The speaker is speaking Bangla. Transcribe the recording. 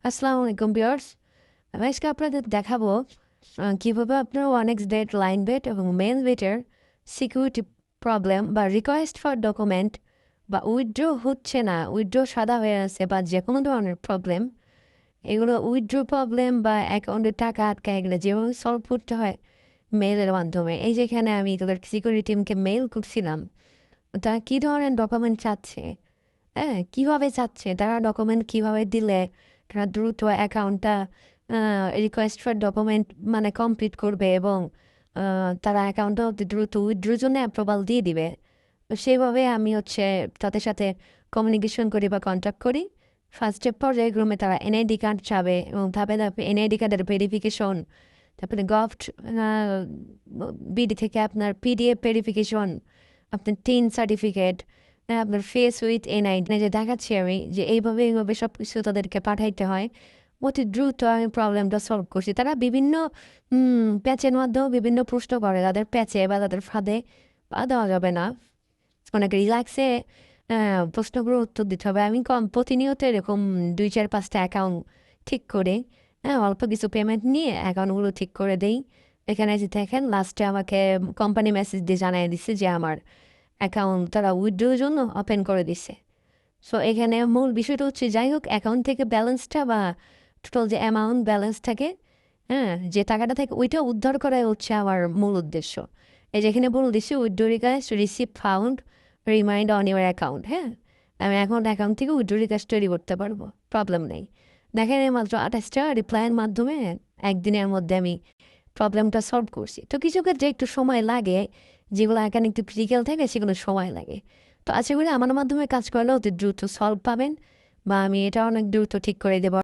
আসসালামু আলাইকুম ভিউয়ার্স। আমি আজকে আপনাদের দেখাবো কিভাবে আপনার ওয়ানএক্স ডেট লাইন বেট এবং মেইল বেটের সিকিউরিটি প্রবলেম বা রিকোয়েস্ট ফর ডকুমেন্ট বা উইথড্র হচ্ছে না, উইথড্র সাদা হয়ে আছে বা যে কোনো ধরনের প্রবলেম, এগুলো উইথড্র প্রবলেম বা অ্যাকাউন্টে টাকা আটকায় গেলে যেভাবে সলভ করতে হয় মেইলের মাধ্যমে। এই যেখানে আমি তাদের সিকিউরিটি টিমকে মেইল করছিলাম, তারা কী ধরনের ডকুমেন্ট চাচ্ছে, হ্যাঁ, কীভাবে চাচ্ছে, তারা ডকুমেন্ট কীভাবে দিলে তারা দ্রুত অ্যাকাউন্টটা রিকোয়েস্ট ফর ডকুমেন্ট মানে কমপ্লিট করবে এবং তারা অ্যাকাউন্টটা দ্রুত উইথড্রোর জন্য অ্যাপ্রুভাল দিয়ে দিবে। তো সেইভাবে আমি তাদের সাথে কমিউনিকেশন করি বা কন্ট্যাক্ট করি। ফার্স্ট স্টেপ পর্যায়ক্রমে তারা এনআইডি কার্ড চাবে এবং ধাপে ধাপে এনআইডি কার্ডের ভেরিফিকেশন, তারপরে গভট বিডি থেকে আপনার পিডিএফ ভেরিফিকেশন, আপনার টিন সার্টিফিকেট, আপনার ফেস উইথ এনআইডি যে দেখাচ্ছি আমি যে এইভাবে সব কিছু তাদেরকে পাঠাইতে হয়। অতি দ্রুত আমি প্রবলেমটা সলভ করছি। তারা বিভিন্ন প্যাচের মাধ্যমেও বিভিন্ন প্রশ্ন করে, তাদের প্যাচে বা তাদের ফাঁদে পা দেওয়া যাবে না। অনেক রিল্যাক্সে প্রশ্নগুলোর উত্তর দিতে হবে। আমি প্রতিনিয়ত এরকম 2-4-5টা অ্যাকাউন্ট ঠিক করে অল্প কিছু পেমেন্ট নিয়ে অ্যাকাউন্টগুলো ঠিক করে দেই। এখানে যে দেখেন লাস্টে আমাকে কোম্পানি মেসেজ দিয়ে জানিয়ে দিচ্ছে যে আমার অ্যাকাউন্ট তারা উইথড্রোর জন্য ওপেন করে দিছে। সো এখানে মূল বিষয়টা হচ্ছে, যাই হোক, অ্যাকাউন্ট থেকে ব্যালেন্সটা বা টোটাল যে অ্যামাউন্ট ব্যালেন্স থাকে, যে টাকাটা থাকে ওইটা উদ্ধার করাই হচ্ছে আমার মূল উদ্দেশ্য। এই যেখানে বলে দিচ্ছি withdraw request receive found remind on your account. হ্যাঁ, আমি এখন অ্যাকাউন্ট থেকে উইথড্রো রিকোয়েস্ট তৈরি করতে পারবো, প্রবলেম নেই। দেখেন মাত্র 28টা রিপ্লাইয়ের মাধ্যমে একদিনের মধ্যে আমি প্রবলেমটা সলভ করছি। তো কিছু ক্ষেত্রে একটু সময় লাগে, যেগুলো এখানে একটু ক্রিটিক্যাল থাকে সেগুলো সময় লাগে। তো আশা করি আমার মাধ্যমে কাজ করলে অতি দ্রুত সলভ পাবেন বা আমি এটা অনেক দ্রুত ঠিক করে দেবো।